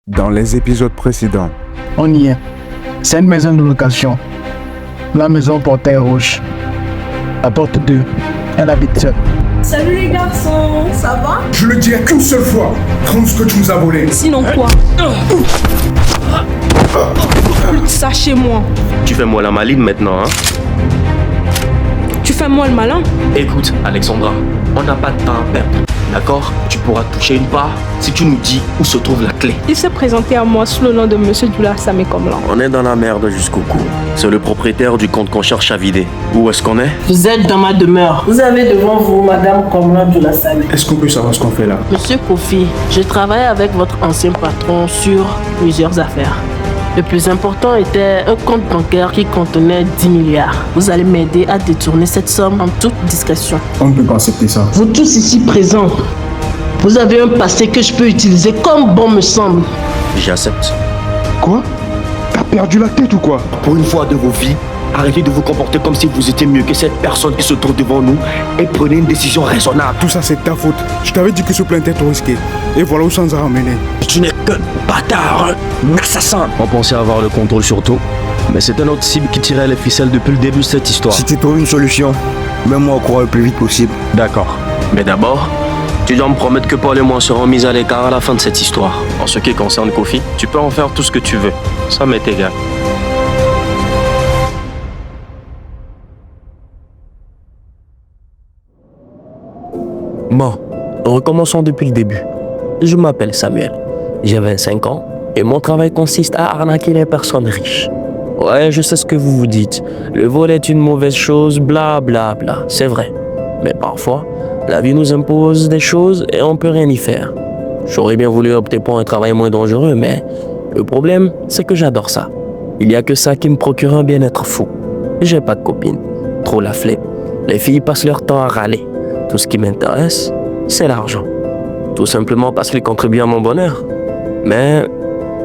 Dans les épisodes précédents, On y est. C'est une maison de location. La maison portail rouge. La porte 2. Elle habite seule. Salut les garçons, ça va? Je le dirai qu'une seule fois. Rends ce que tu nous as volé. Sinon quoi? Plus de ça chez moi. Tu fais moi la maline maintenant, hein? Tu fais moi le malin? Écoute, Alexandra, on n'a pas de temps à perdre, d'accord? Tu pourras toucher une part si tu nous dis où se trouve la clé. Il s'est présenté à moi sous le nom de Monsieur Dula Samé Komlan. On est dans la merde jusqu'au cou. C'est le propriétaire du compte qu'on cherche à vider. Où est-ce qu'on est? Vous êtes dans ma demeure. Vous avez devant vous Madame Komlan de la Salle. Est-ce qu'on peut savoir ce qu'on fait là? Monsieur Kofi, je travaille avec votre ancien patron sur plusieurs affaires. Le plus important était un compte bancaire qui contenait 10 milliards. Vous allez m'aider à détourner cette somme en toute discrétion. On ne peut pas accepter ça. Vous tous ici présents, vous avez un passé que je peux utiliser comme bon me semble. J'accepte. Quoi? T'as perdu la tête ou quoi? Pour une fois de vos vies, arrêtez de vous comporter comme si vous étiez mieux que cette personne qui se trouve devant nous et prenez une décision raisonnable. Tout ça c'est ta faute. Je t'avais dit que ce plan était trop risqué. Et voilà où ça nous a ramené. Tu n'es qu'un bâtard, un assassin. On pensait avoir le contrôle sur tout, mais c'était notre cible qui tirait les ficelles depuis le début de cette histoire. Si tu trouves une solution, mets-moi au courant le plus vite possible. D'accord. Mais d'abord, tu dois me promettre que Paul et moi serons mis à l'écart à la fin de cette histoire. En ce qui concerne Kofi, tu peux en faire tout ce que tu veux. Ça m'est égal. Bon, recommençons depuis le début. Je m'appelle Samuel. J'ai 25 ans et mon travail consiste à arnaquer les personnes riches. Ouais, je sais ce que vous vous dites. Le vol est une mauvaise chose, bla bla bla. C'est vrai. Mais parfois, la vie nous impose des choses et on peut rien y faire. J'aurais bien voulu opter pour un travail moins dangereux, mais le problème, c'est que j'adore ça. Il n'y a que ça qui me procure un bien-être fou. J'ai pas de copine. Trop la flemme. Les filles passent leur temps à râler. Tout ce qui m'intéresse, c'est l'argent. Tout simplement parce qu'il contribue à mon bonheur. Mais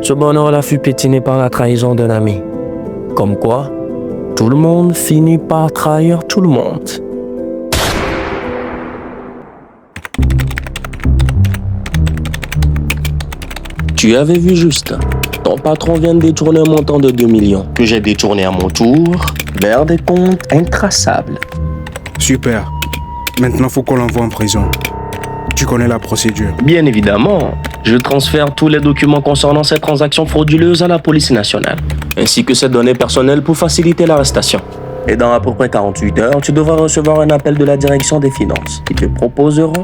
ce bonheur-là fut pétiné par la trahison d'un ami. Comme quoi, tout le monde finit par trahir tout le monde. Tu avais vu juste. Ton patron vient de détourner un montant de 2 millions, que j'ai détourné à mon tour, vers des comptes intraçables. Super. Maintenant faut qu'on l'envoie en prison. Tu connais la procédure. Bien évidemment, je transfère tous les documents concernant cette transaction frauduleuse à la police nationale, ainsi que ses données personnelles pour faciliter l'arrestation. Et dans à peu près 48 heures, tu devras recevoir un appel de la direction des finances qui te proposeront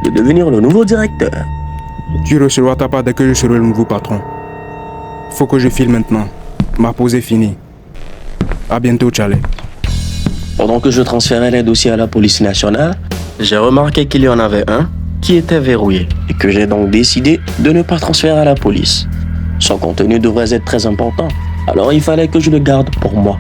de devenir le nouveau directeur. Tu recevras ta part dès que je serai le nouveau patron. Faut que je file maintenant. Ma pause est finie. À bientôt, Charlie. Pendant que je transférais les dossiers à la police nationale, j'ai remarqué qu'il y en avait un qui était verrouillé et que j'ai donc décidé de ne pas transférer à la police. Son contenu devrait être très important, alors il fallait que je le garde pour moi.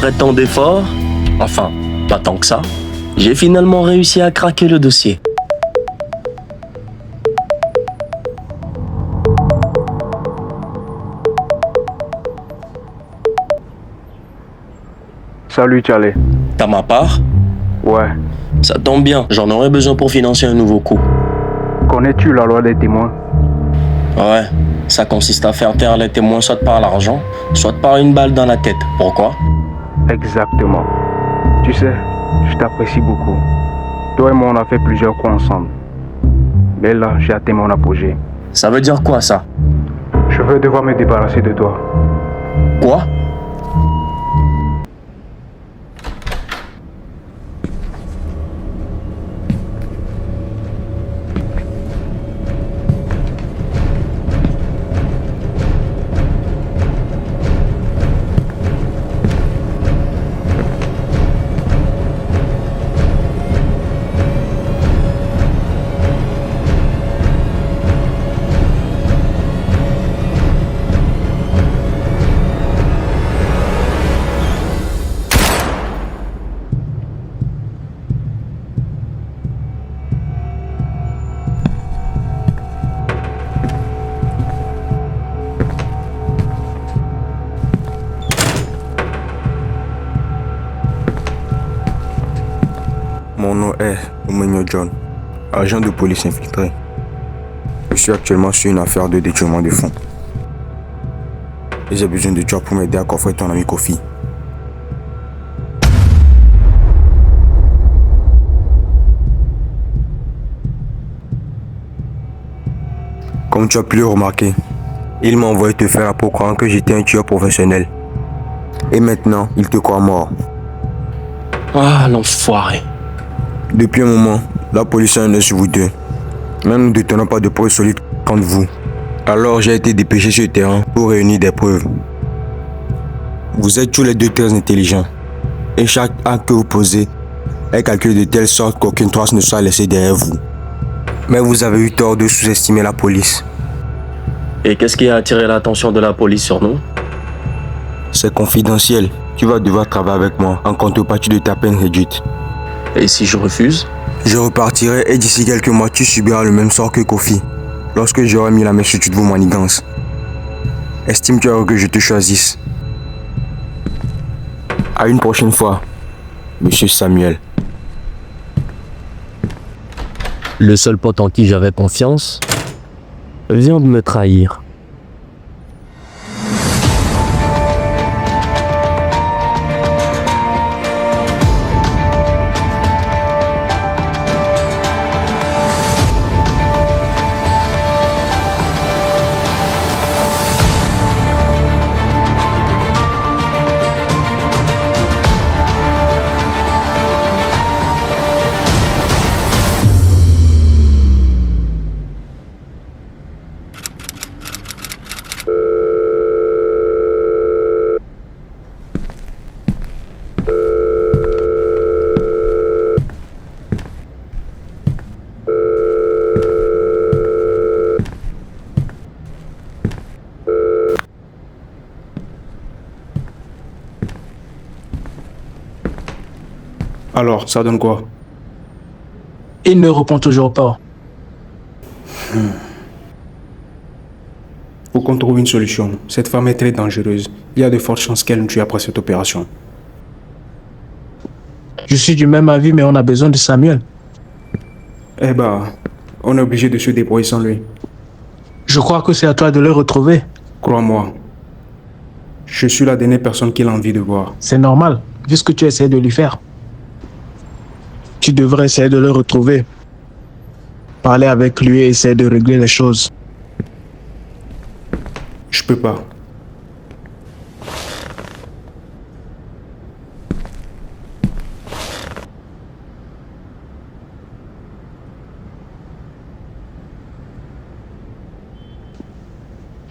Après tant d'efforts, enfin, pas tant que ça, j'ai finalement réussi à craquer le dossier. Salut Charlie. T'as ma part? Ouais. Ça tombe bien, j'en aurais besoin pour financer un nouveau coup. Connais-tu la loi des témoins? Ouais, ça consiste à faire taire les témoins soit par l'argent, soit par une balle dans la tête. Pourquoi? Exactement. Tu sais, je t'apprécie beaucoup. Toi et moi, on a fait plusieurs coups ensemble. Mais là, j'ai atteint mon apogée. Ça veut dire quoi ça? Je vais devoir me débarrasser de toi. Quoi? Mon nom est Oumenyo John, agent de police infiltré. Je suis actuellement sur une affaire de détournement de fonds. Et j'ai besoin de toi pour m'aider à coffrer ton ami Kofi. Comme tu as pu le remarquer, il m'a envoyé te faire la peau croyant que j'étais un tueur professionnel. Et maintenant, il te croit mort. Ah, l'enfoiré. Depuis un moment, la police a un œil sur vous deux. Mais nous ne détenons pas de preuves solides contre vous. Alors j'ai été dépêché sur le terrain pour réunir des preuves. Vous êtes tous les deux très intelligents. Et chaque acte que vous posez est calculé de telle sorte qu'aucune trace ne soit laissée derrière vous. Mais vous avez eu tort de sous-estimer la police. Et qu'est-ce qui a attiré l'attention de la police sur nous? C'est confidentiel. Tu vas devoir travailler avec moi en contrepartie de ta peine réduite. Et si je refuse? Je repartirai et d'ici quelques mois, tu subiras le même sort que Kofi. Lorsque j'aurai mis la main sur toutes vos manigances. Estime tu heureux que je te choisisse. À une prochaine fois, Monsieur Samuel. Le seul pote en qui j'avais confiance vient de me trahir. Alors, ça donne quoi? Il ne répond toujours pas. Faut qu'on trouve une solution. Cette femme est très dangereuse. Il y a de fortes chances qu'elle nous tue après cette opération. Je suis du même avis, mais on a besoin de Samuel. Eh bah, on est obligé de se débrouiller sans lui. Je crois que c'est à toi de le retrouver. Crois-moi, je suis la dernière personne qu'il a envie de voir. C'est normal, vu ce que tu essaies de lui faire. Tu devrais essayer de le retrouver. Parler avec lui et essayer de régler les choses. Je peux pas.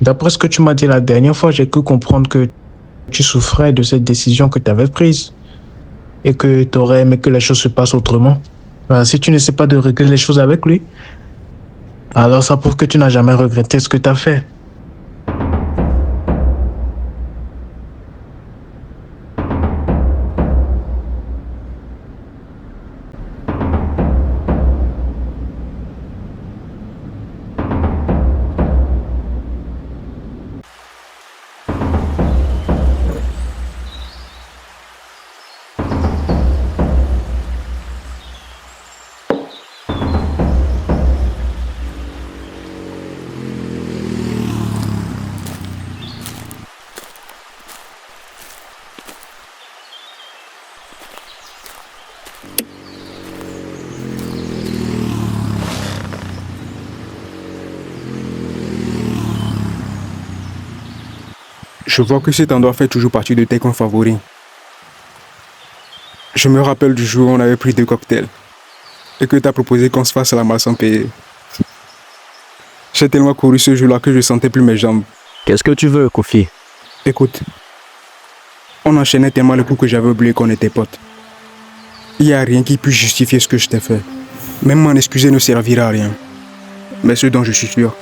D'après ce que tu m'as dit la dernière fois, j'ai cru comprendre que tu souffrais de cette décision que tu avais prise et que tu aurais aimé que les choses se passent autrement. Alors, si tu n'essaies pas de régler les choses avec lui, alors ça prouve que tu n'as jamais regretté ce que tu as fait. Je vois que cet endroit fait toujours partie de tes coins favoris. Je me rappelle du jour où on avait pris 2 cocktails et que tu as proposé qu'on se fasse la malle sans payer. J'ai tellement couru ce jour-là que je sentais plus mes jambes. Qu'est-ce que tu veux, Kofi? Écoute, on enchaînait tellement le coup que j'avais oublié qu'on était potes. Il n'y a rien qui puisse justifier ce que je t'ai fait. Même m'en excuser ne servira à rien. Mais ce dont je suis sûr,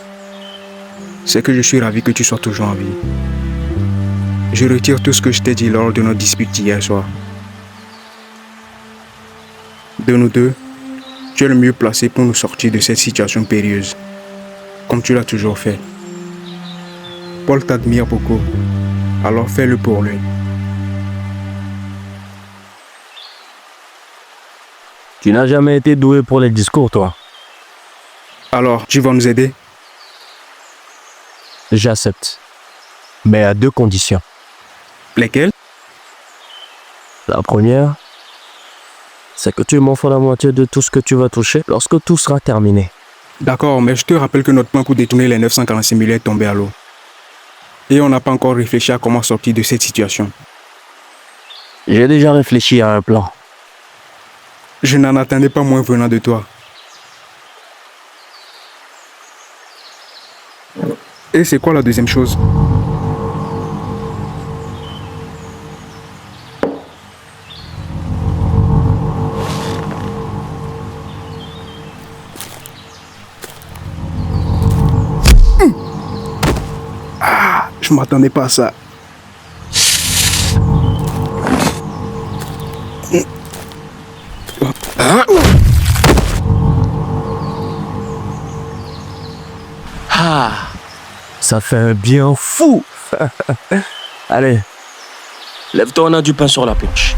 c'est que je suis ravi que tu sois toujours en vie. Je retire tout ce que je t'ai dit lors de notre dispute hier soir. De nous deux, tu es le mieux placé pour nous sortir de cette situation périlleuse, comme tu l'as toujours fait. Paul t'admire beaucoup, alors fais-le pour lui. Tu n'as jamais été doué pour les discours, toi. Alors, tu vas nous aider? J'accepte. Mais à 2 conditions. Lesquelles? La première, c'est que tu m'offres la moitié de tout ce que tu vas toucher lorsque tout sera terminé. D'accord, mais je te rappelle que notre plan pour détourner les 946 000 est tombé à l'eau. Et on n'a pas encore réfléchi à comment sortir de cette situation. J'ai déjà réfléchi à un plan. Je n'en attendais pas moins venant de toi. Et c'est quoi la deuxième chose? Ah, je m'attendais pas à ça. Ah, ça fait un bien fou. Allez, lève-toi, on a du pain sur la planche.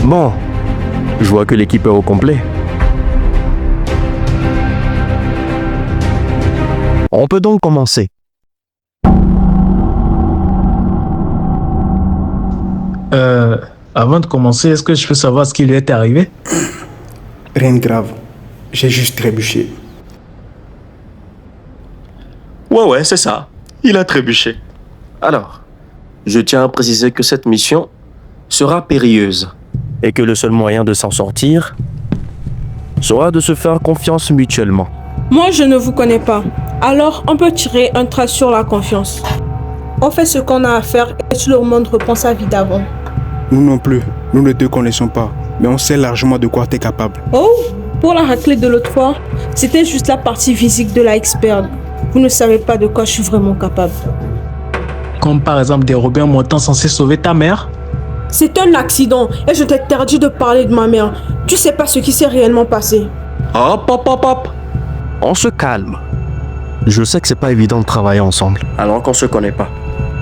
Bon, je vois que l'équipe est au complet. On peut donc commencer. Avant de commencer, est-ce que je peux savoir ce qui lui est arrivé? Rien de grave. J'ai juste trébuché. Ouais, c'est ça. Il a trébuché. Alors, je tiens à préciser que cette mission sera périlleuse. Et que le seul moyen de s'en sortir sera de se faire confiance mutuellement. Moi, je ne vous connais pas. Alors, on peut tirer un trait sur la confiance. On fait ce qu'on a à faire et tout le monde reprend sa vie d'avant. Nous non plus. Nous ne te connaissons pas. Mais on sait largement de quoi tu es capable. Oh, pour la raclée de l'autre fois, c'était juste la partie physique de la experte. Vous ne savez pas de quoi je suis vraiment capable. Comme par exemple dérober un montant censé sauver ta mère? C'est un accident et je t'interdis de parler de ma mère. Tu sais pas ce qui s'est réellement passé. Hop. On se calme. Je sais que c'est pas évident de travailler ensemble, alors qu'on se connaît pas.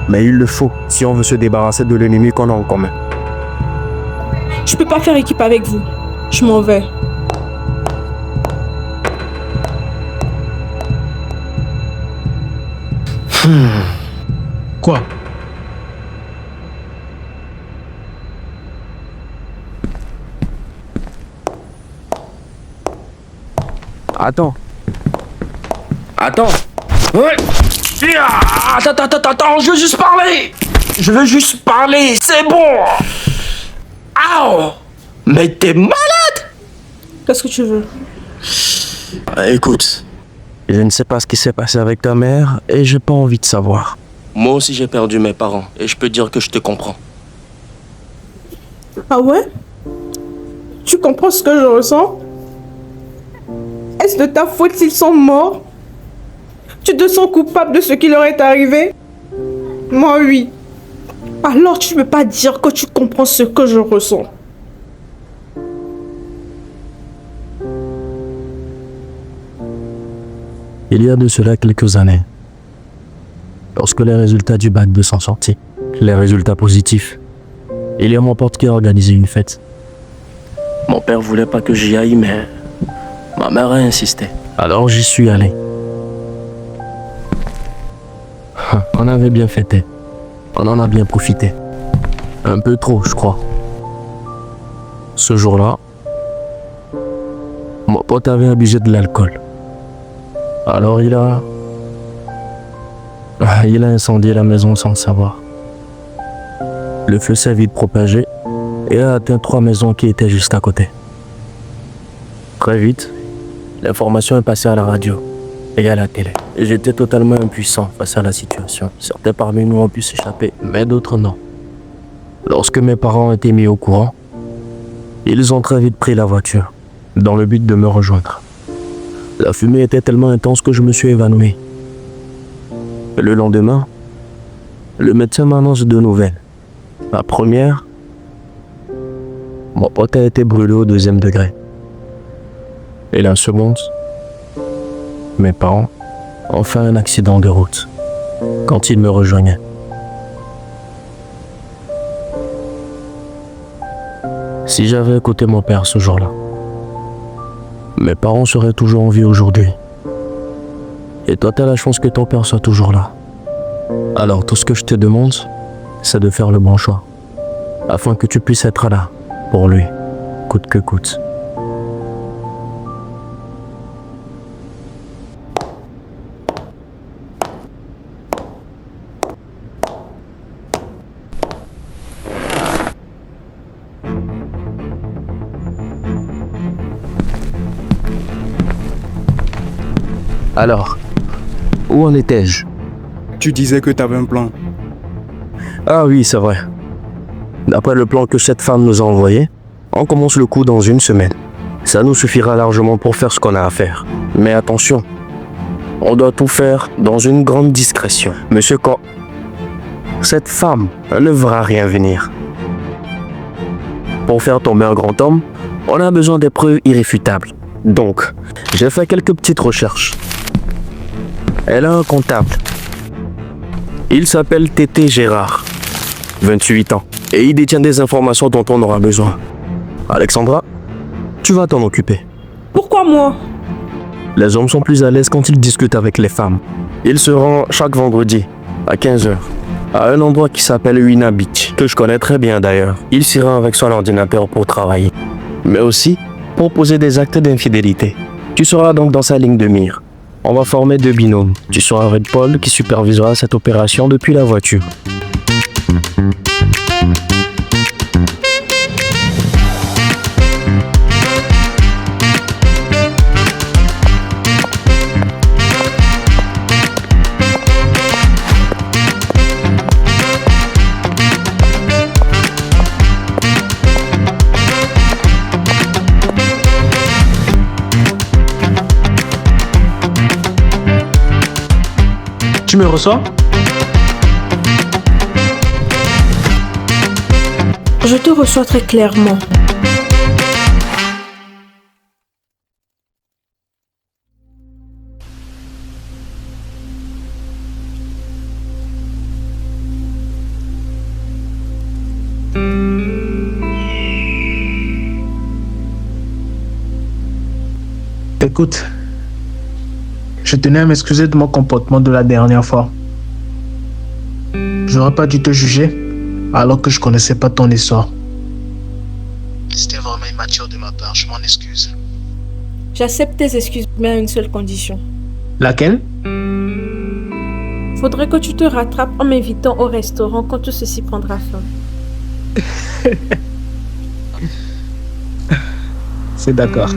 Mais il le faut, si on veut se débarrasser de l'ennemi qu'on a en commun. Je peux pas faire équipe avec vous. Je m'en vais. Quoi? Attends. Ouais. Attends, je veux juste parler, c'est bon. Aouh. Mais t'es malade. Qu'est-ce que tu veux? Écoute, Je ne sais pas ce qui s'est passé avec ta mère et j'ai pas envie de savoir. moi aussi j'ai perdu mes parents et je peux dire que je te comprends. Ah ouais? Tu comprends ce que je ressens? Est-ce de ta faute s'ils sont morts? Tu te sens coupable de ce qui leur est arrivé? Moi, oui. Alors tu ne peux pas dire que tu comprends ce que je ressens. Il y a de cela quelques années, lorsque les résultats du bac 2 sont sortis, les résultats positifs, il y a mon pote qui a organisé une fête. Mon père voulait pas que j'y aille, mais ma mère a insisté. Alors j'y suis allé. On avait bien fêté. On en a bien profité. Un peu trop, je crois. Ce jour-là, mon pote avait abusé de l'alcool. Alors il a incendié la maison sans le savoir. Le feu s'est vite propagé et a atteint 3 maisons qui étaient juste à côté. Très vite, l'information est passée à la radio et à la télé. Et j'étais totalement impuissant face à la situation. Certains parmi nous ont pu s'échapper, mais d'autres non. Lorsque mes parents ont été mis au courant, ils ont très vite pris la voiture, dans le but de me rejoindre. La fumée était tellement intense que je me suis évanoui. Le lendemain, le médecin m'annonce 2 nouvelles. La première, mon pote a été brûlé au 2e degré. Et la seconde, mes parents ont fait un accident de route quand ils me rejoignaient. Si j'avais écouté mon père ce jour-là, mes parents seraient toujours en vie aujourd'hui. Et toi, t'as la chance que ton père soit toujours là. Alors tout ce que je te demande, c'est de faire le bon choix, afin que tu puisses être là pour lui, coûte que coûte. Alors, où en étais-je? Tu disais que t'avais un plan. Ah oui, c'est vrai. D'après le plan que cette femme nous a envoyé, on commence le coup dans 1 semaine. Ça nous suffira largement pour faire ce qu'on a à faire. Mais attention, on doit tout faire dans une grande discrétion. Monsieur, quand cette femme ne verra rien venir. Pour faire tomber un grand homme, on a besoin des preuves irréfutables. Donc, j'ai fait quelques petites recherches. Elle a un comptable. Il s'appelle Tété Gérard, 28 ans, et il détient des informations dont on aura besoin. Alexandra, tu vas t'en occuper. Pourquoi moi? Les hommes sont plus à l'aise quand ils discutent avec les femmes. Il se rend chaque vendredi, à 15h, à un endroit qui s'appelle Wina Beach, que je connais très bien d'ailleurs. Il s'y rend avec son ordinateur pour travailler, mais aussi pour poser des actes d'infidélité. Tu seras donc dans sa ligne de mire. On va former 2 binômes. Tu seras avec Paul qui supervisera cette opération depuis la voiture. Tu me reçois? Je te reçois très clairement. Écoute, je tenais à m'excuser de mon comportement de la dernière fois. J'aurais pas dû te juger alors que je connaissais pas ton histoire. C'était vraiment immature de ma part, je m'en excuse. J'accepte tes excuses, mais à une seule condition. Laquelle? Faudrait que tu te rattrapes en m'invitant au restaurant quand tout ceci prendra fin. C'est d'accord.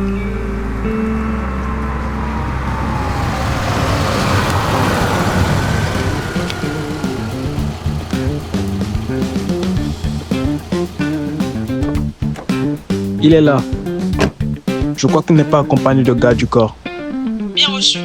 Il est là. Je crois qu'il n'est pas accompagné de gars du corps. Bien reçu.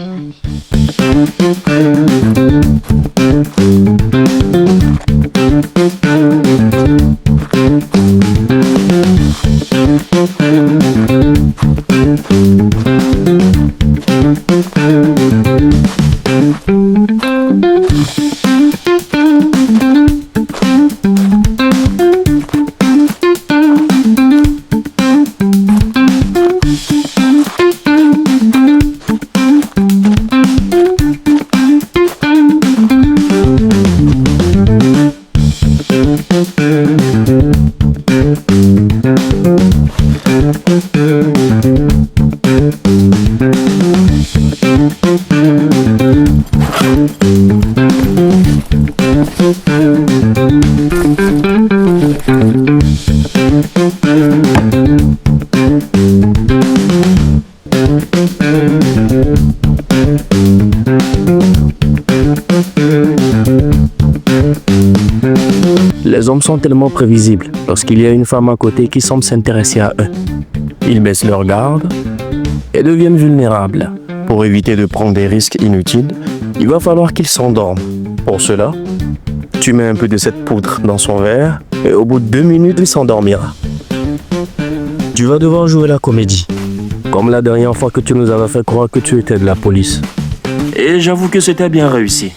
Les hommes sont tellement prévisibles lorsqu'il y a une femme à côté qui semble s'intéresser à eux. Ils baissent leur garde et deviennent vulnérables. Pour éviter de prendre des risques inutiles, il va falloir qu'ils s'endorment. Pour cela, tu mets un peu de cette poudre dans son verre et au bout de 2 minutes, il s'endormira. Tu vas devoir jouer la comédie, comme la dernière fois que tu nous avais fait croire que tu étais de la police. Et j'avoue que c'était bien réussi.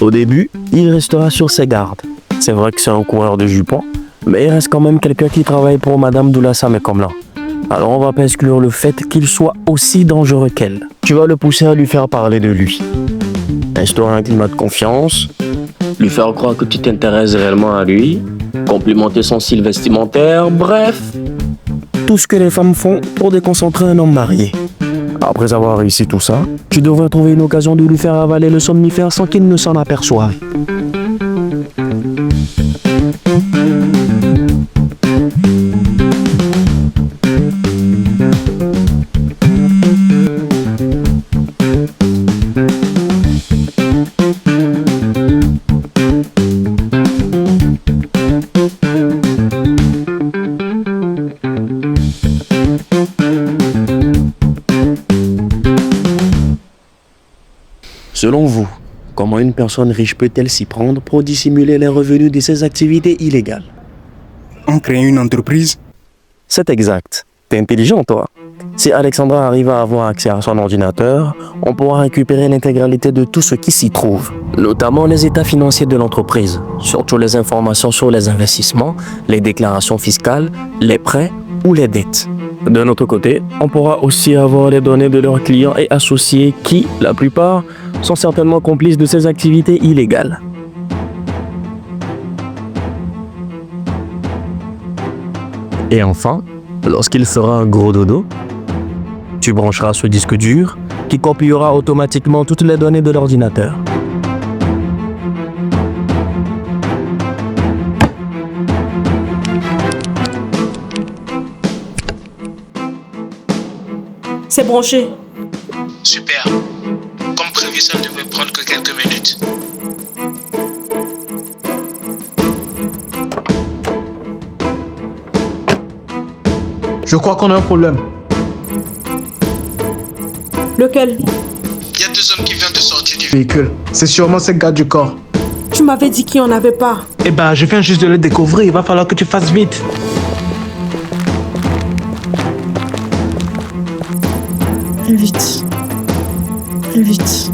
Au début, il restera sur ses gardes. C'est vrai que c'est un coureur de jupons, mais il reste quand même quelqu'un qui travaille pour Madame Doulassa Mekomla. Alors on va pas exclure le fait qu'il soit aussi dangereux qu'elle. Tu vas le pousser à lui faire parler de lui. Instaurer un climat de confiance, lui faire croire que tu t'intéresses réellement à lui, complimenter son style vestimentaire, bref. Tout ce que les femmes font pour déconcentrer un homme marié. Après avoir réussi tout ça, tu devrais trouver une occasion de lui faire avaler le somnifère sans qu'il ne s'en aperçoive. Selon vous, comment une personne riche peut-elle s'y prendre pour dissimuler les revenus de ses activités illégales? En créant une entreprise? C'est exact. T'es intelligent, toi. Si Alexandra arrive à avoir accès à son ordinateur, on pourra récupérer l'intégralité de tout ce qui s'y trouve, notamment les états financiers de l'entreprise, surtout les informations sur les investissements, les déclarations fiscales, les prêts ou les dettes. D'un autre côté, on pourra aussi avoir les données de leurs clients et associés qui, la plupart, sont certainement complices de ces activités illégales. Et enfin, lorsqu'il fera un gros dodo, tu brancheras ce disque dur qui copiera automatiquement toutes les données de l'ordinateur. C'est branché. Super. Comme prévu, ça ne devrait prendre que quelques minutes. Je crois qu'on a un problème. Lequel? Il y a 2 hommes qui viennent de sortir du véhicule. C'est sûrement ces gars du corps. Tu m'avais dit qu'il n'y en avait pas. Eh ben, je viens juste de le découvrir. Il va falloir que tu fasses vite. Vite. Vite.